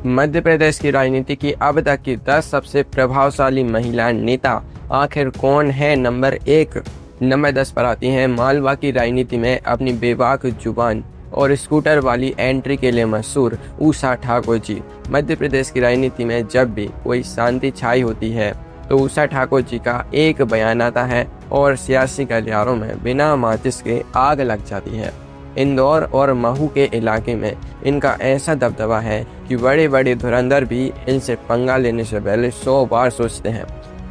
मध्य प्रदेश की राजनीति की अब तक की 10 सबसे प्रभावशाली महिला नेता आखिर कौन है? नंबर 1। नंबर 10 पर आती हैं मालवा की राजनीति में अपनी बेबाक जुबान और स्कूटर वाली एंट्री के लिए मशहूर उषा ठाकुर जी। मध्य प्रदेश की राजनीति में जब भी कोई शांति छाई होती है तो उषा ठाकुर जी का एक बयान आता है और सियासी गलियारों में बिना माचिस के आग लग जाती है। इंदौर और महू के इलाके में इनका ऐसा दबदबा है कि बड़े बड़े धुरंधर भी इनसे पंगा लेने से पहले 100 बार सोचते हैं।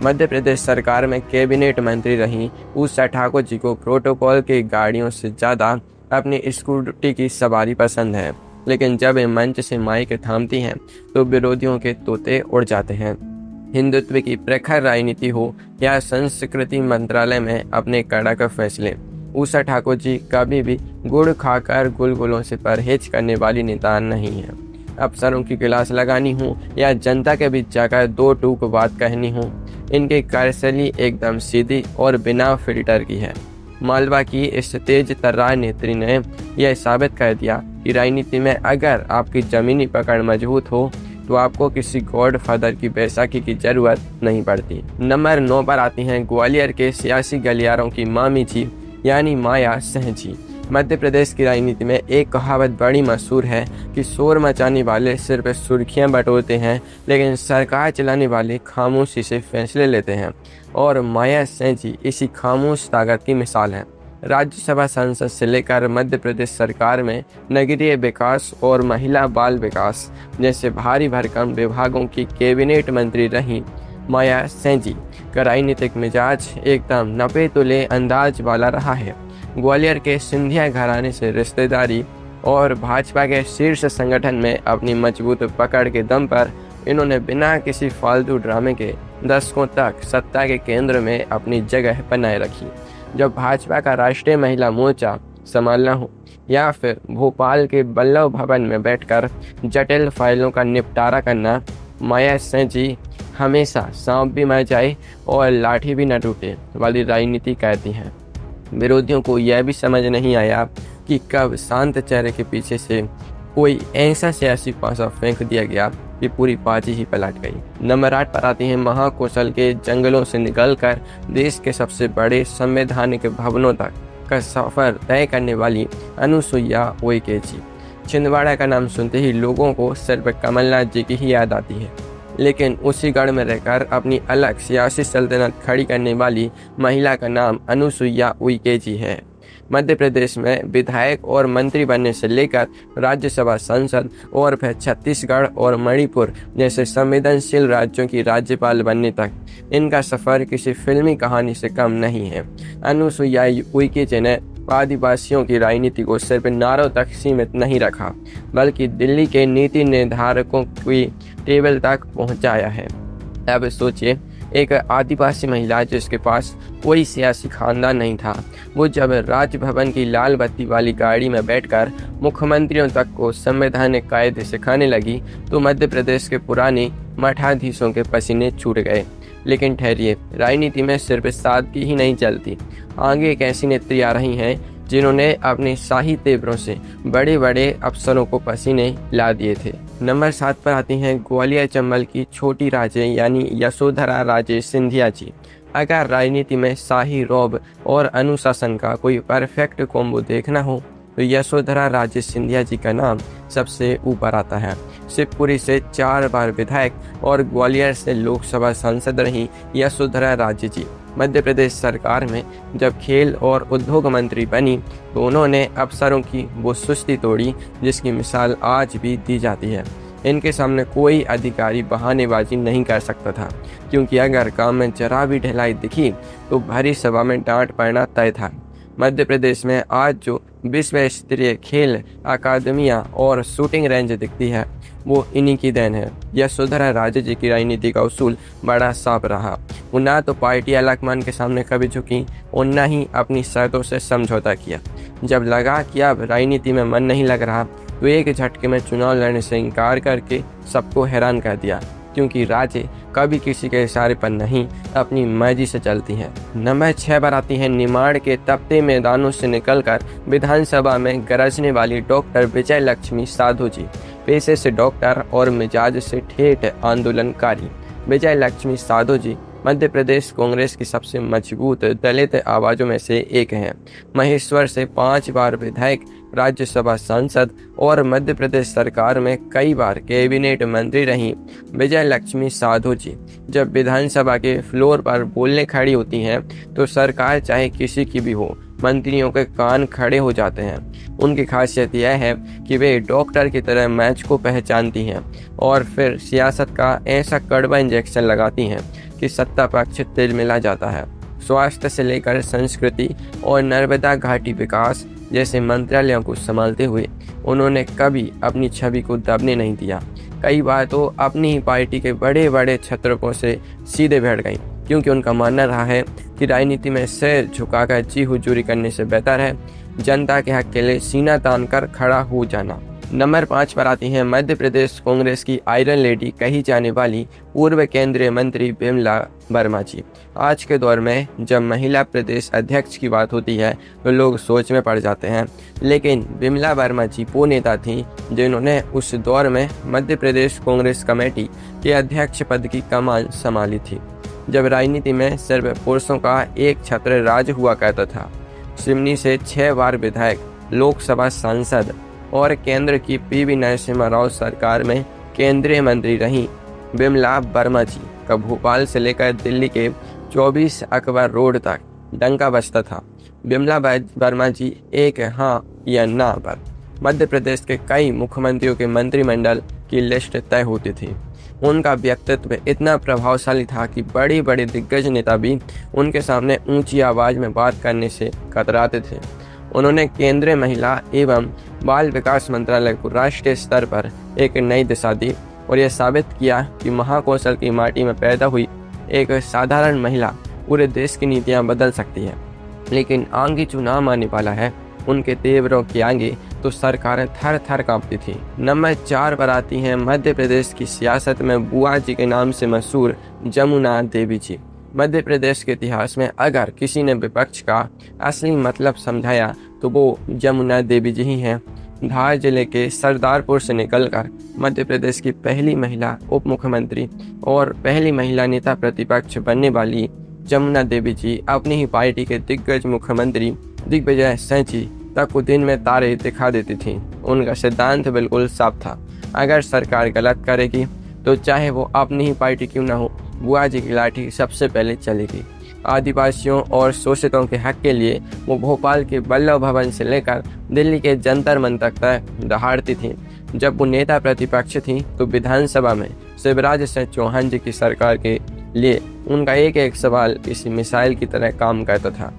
मध्य प्रदेश सरकार में कैबिनेट मंत्री रही उषा ठाकुर जी को प्रोटोकॉल की गाड़ियों से ज़्यादा अपनी स्कूटी की सवारी पसंद है, लेकिन जब ये मंच से माइक थामती हैं तो विरोधियों के तोते उड़ जाते हैं। हिंदुत्व की प्रखर राजनीति हो या संस्कृति मंत्रालय में अपने कड़क फैसले, उषा ठाकुर जी कभी भी गुड़ खाकर गुलगुलों से परहेज करने वाली नेता नहीं है। अफसरों की गिलास लगानी हो या जनता के बीच जाकर दो टूक बात कहनी हो, इनकी कार्यशैली एकदम सीधी और बिना फिल्टर की है। मालवा की इस तेज तर्रार नेत्री ने यह साबित कर दिया कि राजनीति में अगर आपकी जमीनी पकड़ मजबूत हो तो आपको किसी गॉड फादर की बैसाखी की जरूरत नहीं पड़ती। नंबर 9 पर आती हैं ग्वालियर के सियासी गलियारों की मामी जी यानी माया सिंह जी। मध्य प्रदेश की राजनीति में एक कहावत बड़ी मशहूर है कि शोर मचाने वाले सिर्फ सुर्खियां बटोरते हैं, लेकिन सरकार चलाने वाले खामोशी से फैसले लेते हैं, और माया सिंह जी इसी खामोश ताकत की मिसाल हैं। राज्यसभा सांसद से लेकर मध्य प्रदेश सरकार में नगरीय विकास और महिला बाल विकास जैसे भारी भरकम विभागों की कैबिनेट मंत्री रहीं माया सिंह जी का राजनीतिक मिजाज एकदम नपे तुले अंदाज वाला रहा है। ग्वालियर के सिंधिया घराने से रिश्तेदारी और भाजपा के शीर्ष संगठन में अपनी मजबूत पकड़ के दम पर इन्होंने बिना किसी फालतू ड्रामे के दशकों तक सत्ता के केंद्र में अपनी जगह बनाए रखी। जब भाजपा का राष्ट्रीय महिला मोर्चा संभालना हो या फिर भोपाल के बल्लभ भवन में बैठकर जटिल फाइलों का निपटारा करना, माया सिंह जी हमेशा सांप भी मर जाए और लाठी भी न टूटे वाली राजनीति करती हैं। विरोधियों को यह भी समझ नहीं आया कि कब शांत चेहरे के पीछे से कोई ऐसा सियासी पासा फेंक दिया गया कि पूरी बाजी ही पलट गई। नंबर 8 पर आती हैं महाकौशल के जंगलों से निकलकर देश के सबसे बड़े संवैधानिक भवनों तक का सफर तय करने वाली अनुसुईया उइके जी। छिंदवाड़ा का नाम सुनते ही लोगों को सिर्फ कमलनाथ जी की ही याद आती है, लेकिन उसी गढ़ में रहकर अपनी अलग सियासी सल्तनत खड़ी करने वाली महिला का नाम अनुसुईया उइके जी है। मध्य प्रदेश में विधायक और मंत्री बनने से लेकर राज्यसभा सांसद और फिर छत्तीसगढ़ और मणिपुर जैसे संवेदनशील राज्यों की राज्यपाल बनने तक इनका सफर किसी फिल्मी कहानी से कम नहीं है। अनुसुईया उइके जी ने आदिवासियों की राजनीति को सिर्फ नारों तक सीमित नहीं रखा, बल्कि दिल्ली के नीति निर्धारकों की टेबल तक पहुंचाया है। अब सोचिए, एक आदिवासी महिला जिसके पास कोई सियासी खानदान नहीं था, वो जब राजभवन की लाल बत्ती वाली गाड़ी में बैठकर मुख्यमंत्रियों तक को संवैधानिक कायदे सिखाने लगी तो मध्य प्रदेश के पुराने मठाधीशों के पसीने छूट गए। लेकिन ठहरिए, राजनीति में सिर्फ सादगी ही नहीं चलती। आगे एक ऐसी नेत्री आ रही हैं जिन्होंने अपने शाही तेवरों से बड़े बड़े अफसरों को पसीने ला दिए थे। नंबर 7 पर आती हैं ग्वालियर चंबल की छोटी राजे यानी यशोधरा राजे सिंधिया जी। अगर राजनीति में शाही रौब और अनुशासन का कोई परफेक्ट कॉम्बो देखना हो तो यशोधरा राजे सिंधिया जी का नाम सबसे ऊपर आता है। शिवपुरी से 4 बार विधायक और ग्वालियर से लोकसभा सांसद रही यशोधरा राजे जी मध्य प्रदेश सरकार में जब खेल और उद्योग मंत्री बनी तो उन्होंने अफसरों की वो सुस्ती तोड़ी जिसकी मिसाल आज भी दी जाती है। इनके सामने कोई अधिकारी बहानेबाजी नहीं कर सकता था, क्योंकि अगर काम में जरा भी ढिलाई दिखी तो भरी सभा में डांट पड़ना तय था। मध्य प्रदेश में आज जो विश्व स्तरीय खेल अकादमियां और शूटिंग रेंज दिखती है वो इन्हीं की देन है। यशोधरा राजे जी की राजनीति का उसूल बड़ा साफ रहा। वो ना तो पार्टी आलाकमान के सामने कभी झुकी और न ही अपनी शर्तों से समझौता किया। जब लगा कि अब राजनीति में मन नहीं लग रहा तो एक झटके में चुनाव लड़ने से इनकार करके सबको हैरान कर दिया, क्योंकि राजे कभी किसी के इशारे पर नहीं अपनी मर्जी से चलती हैं। नंबर 6 पर आती हैं निमाड़ के तपते मैदानों से निकलकर विधानसभा में गरजने वाली डॉक्टर विजय लक्ष्मी साधु जी। पेशे से डॉक्टर और मिजाज से ठेठ आंदोलनकारी। विजय लक्ष्मी साधो जी मध्य प्रदेश कांग्रेस की सबसे मजबूत दलित आवाजों में से एक हैं। महेश्वर से 5 बार विधायक, राज्यसभा सांसद और मध्य प्रदेश सरकार में कई बार कैबिनेट मंत्री रही विजय लक्ष्मी साधो जी जब विधानसभा के फ्लोर पर बोलने खड़ी होती हैं तो सरकार चाहे किसी की भी हो, मंत्रियों के कान खड़े हो जाते हैं। उनकी खासियत यह है कि वे डॉक्टर की तरह मैच को पहचानती हैं और फिर सियासत का ऐसा कड़वा इंजेक्शन लगाती हैं कि सत्ता पक्ष तिलमिला जाता है। स्वास्थ्य से लेकर संस्कृति और नर्मदा घाटी विकास जैसे मंत्रालयों को संभालते हुए उन्होंने कभी अपनी छवि को दबने नहीं दिया। कई बार तो अपनी ही पार्टी के बड़े बड़े छत्रपों से सीधे बैठ गई, क्योंकि उनका मानना रहा है कि राजनीति में सिर झुकाकर जी हुजूरी करने से बेहतर है जनता के हक के लिए सीना तान कर खड़ा हो जाना। नंबर 5 पर आती हैं मध्य प्रदेश कांग्रेस की आयरन लेडी कही जाने वाली पूर्व केंद्रीय मंत्री बिमला वर्मा जी। आज के दौर में जब महिला प्रदेश अध्यक्ष की बात होती है तो लोग सोच में पड़ जाते हैं, लेकिन बिमला वर्मा जी वो नेता थी जिन्होंने उस दौर में मध्य प्रदेश कांग्रेस कमेटी के अध्यक्ष पद की कमान संभाली थी, जब राजनीति में सिर्फ पुरुषों का एक छत्र राज हुआ करता था। सिवनी से 6 बार विधायक, लोकसभा सांसद और केंद्र की पीवी नरसिम्हा राव सरकार में केंद्रीय मंत्री रही बिमला वर्मा जी का भोपाल से लेकर दिल्ली के 24 अकबर रोड तक डंका बजता था। बिमला वर्मा जी एक हाँ या ना पर मध्य प्रदेश के कई मुख्यमंत्रियों के मंत्रिमंडल की लिस्ट तय होती थी। उनका व्यक्तित्व इतना प्रभावशाली था कि बड़े बड़े दिग्गज नेता भी उनके सामने ऊंची आवाज में बात करने से कतराते थे। उन्होंने केंद्रीय महिला एवं बाल विकास मंत्रालय को राष्ट्रीय स्तर पर एक नई दिशा दी और यह साबित किया कि महाकौशल की माटी में पैदा हुई एक साधारण महिला पूरे देश की नीतियां बदल सकती है। लेकिन आगे चुनाव आने वाला है, उनके तेवरों के आगे तो सरकारें थर थर कांपती थी। नंबर 4 पर आती हैं मध्य प्रदेश की सियासत में बुआ जी के नाम से मशहूर जमुना देवी जी। मध्य प्रदेश के इतिहास में अगर किसी ने विपक्ष का असली मतलब समझाया तो वो जमुना देवी जी ही हैं। धार जिले के सरदारपुर से निकलकर मध्य प्रदेश की पहली महिला उप मुख्यमंत्री और पहली महिला नेता प्रतिपक्ष बनने वाली जमुना देवी जी अपनी ही पार्टी के दिग्गज मुख्यमंत्री दिग्विजय सिंह जी तक को दिन में तारे दिखा देती थी। उनका सिद्धांत बिल्कुल साफ था, अगर सरकार गलत करेगी तो चाहे वो अपनी ही पार्टी क्यों ना हो, बुआ जी की लाठी सबसे पहले चलेगी। आदिवासियों और शोषितों के हक के लिए वो भोपाल के वल्लभ भवन से लेकर दिल्ली के जंतर मंतर तक दहाड़ती थी। जब वो नेता प्रतिपक्ष थी तो विधानसभा में शिवराज सिंह चौहान जी की सरकार के लिए उनका एक एक सवाल किसी मिसाइल की तरह काम करता था।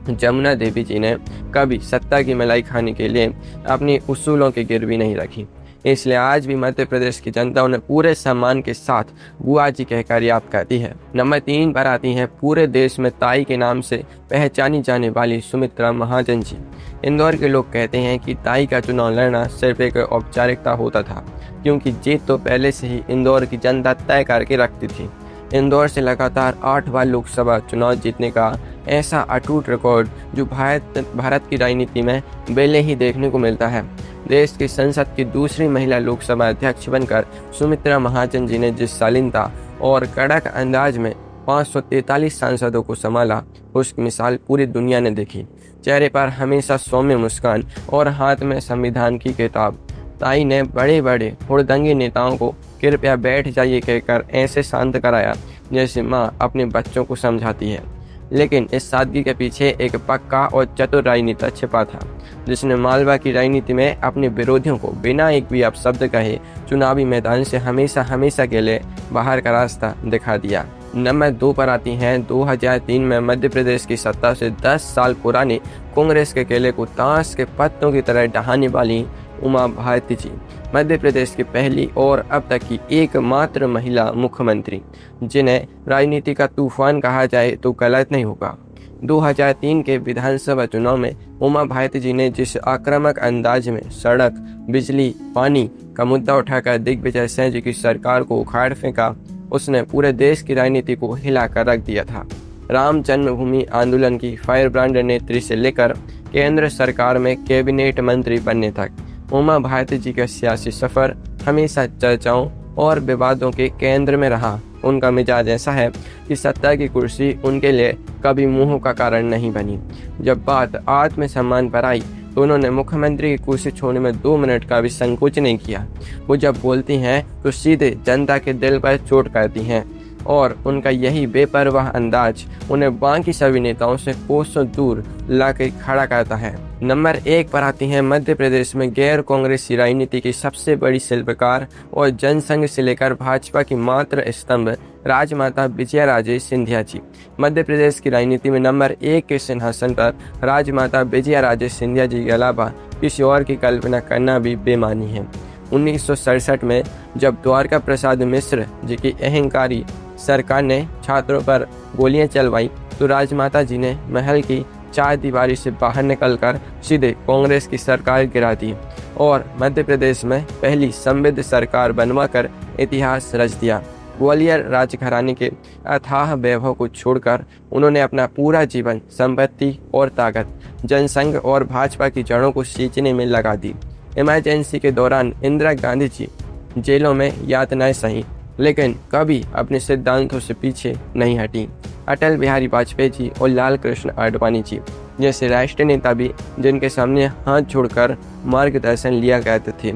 जमुना देवी जी ने कभी सत्ता की मलाई खाने के लिए अपनी उसूलों की गिरवी नहीं रखी, इसलिए आज भी मध्य प्रदेश की जनता उन्हें पूरे सम्मान के साथ बुआ जी कहकर याद करती है। नंबर 3 पर आती हैं पूरे देश में ताई के नाम से पहचानी जाने वाली सुमित्रा महाजन जी। इंदौर के लोग कहते हैं कि ताई का चुनाव लड़ना सिर्फ एक औपचारिकता होता था, क्योंकि जीत तो पहले से ही इंदौर की जनता तय करके रखती थी। इंदौर से लगातार 8 बार लोकसभा चुनाव जीतने का ऐसा अटूट रिकॉर्ड जो भारत की राजनीति में बेले ही देखने को मिलता है। देश की संसद की दूसरी महिला लोकसभा अध्यक्ष बनकर सुमित्रा महाजन जी ने जिस शालीनता और कड़क अंदाज में 543 सांसदों को संभाला, उसकी मिसाल पूरी दुनिया ने देखी। चेहरे पर हमेशा सौम्य मुस्कान और हाथ में संविधान की किताब। ताई ने बड़े बड़े हुड़दंगी नेताओं को कृपया बैठ जाइए कहकर ऐसे शांत कराया जैसे माँ अपने बच्चों को समझाती है। लेकिन इस सादगी के पीछे एक पक्का और चतुर राजनेता छिपा था, जिसने मालवा की राजनीति में अपने विरोधियों को बिना एक भी अपशब्द कहे चुनावी मैदान से हमेशा के लिए बाहर का रास्ता दिखा दिया। नंबर 2 पर आती हैं 2003 में मध्य प्रदेश की सत्ता से 10 साल पुराने कांग्रेस के केले को ताश के पत्तों की तरह ढहाने वाली उमा भारती जी, मध्य प्रदेश की पहली और अब तक की एकमात्र महिला मुख्यमंत्री, जिन्हें राजनीति का तूफान कहा जाए तो गलत नहीं होगा। 2003 के विधानसभा चुनाव में उमा भारती जी ने जिस आक्रामक अंदाज में सड़क, बिजली, पानी का मुद्दा उठाकर दिग्विजय सिंह जी की सरकार को उखाड़ फेंका, उसने पूरे देश की राजनीति को हिला कर रख दिया था। राम जन्मभूमि आंदोलन की फायरब्रांड नेत्री से लेकर केंद्र सरकार में कैबिनेट मंत्री बनने तक उमा भारती जी का सियासी सफर हमेशा चर्चाओं और विवादों के केंद्र में रहा। उनका मिजाज ऐसा है कि सत्ता की कुर्सी उनके लिए कभी मुंह का कारण नहीं बनी। जब बात आत्मसम्मान पर आई तो उन्होंने मुख्यमंत्री की कुर्सी छोड़ने में 2 मिनट का भी संकोच नहीं किया। वो जब बोलती हैं तो सीधे जनता के दिल पर चोट करती हैं और उनका यही बेपरवाह अंदाज उन्हें बाकी सभी नेताओं से कोसों दूर लाकर खड़ा करता है। नंबर 1 पर आती हैं मध्य प्रदेश में गैर कांग्रेसी राजनीति की सबसे बड़ी शिल्पकार और जनसंघ से लेकर भाजपा की मात्र स्तंभ राजमाता विजयाराजे सिंधिया जी। मध्य प्रदेश की राजनीति में नंबर 1 के सिंहासन पर राजमाता विजयाराजे सिंधिया जी के अलावा किसी और की कल्पना करना भी बेमानी है। 1967 में जब द्वारका प्रसाद मिश्र जी की अहंकारी सरकार ने छात्रों पर गोलियां चलवाई तो राजमाता जी ने महल की 4 दीवारी से बाहर निकलकर सीधे कांग्रेस की सरकार गिरा दी और मध्य प्रदेश में पहली समृद्ध सरकार बनवाकर इतिहास रच दिया। ग्वालियर राजघराने के अथाह वैभव को छोड़कर उन्होंने अपना पूरा जीवन संपत्ति और ताकत जनसंघ और भाजपा की जड़ों को सींचने में लगा दी। इमरजेंसी के दौरान इंदिरा गांधी जी जेलों में यातनाएं सही लेकिन कभी अपने सिद्धांतों से पीछे नहीं हटी। अटल बिहारी वाजपेयी जी और लाल कृष्ण आडवाणी जी जैसे राष्ट्रीय नेता भी जिनके सामने हाथ जोड़कर मार्गदर्शन लिया करते थे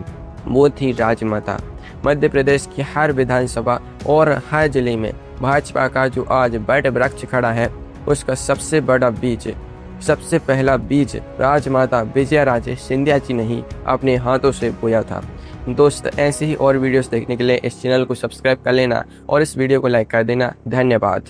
वो थी राजमाता। मध्य प्रदेश की हर विधानसभा और हर जिले में भाजपा का जो आज बट वृक्ष खड़ा है उसका सबसे पहला बीज राजमाता विजयाराजे सिंधिया जी ने ही अपने हाथों से बोया था। दोस्त ऐसे ही और वीडियोस देखने के लिए इस चैनल को सब्सक्राइब कर लेना और इस वीडियो को लाइक कर देना। धन्यवाद।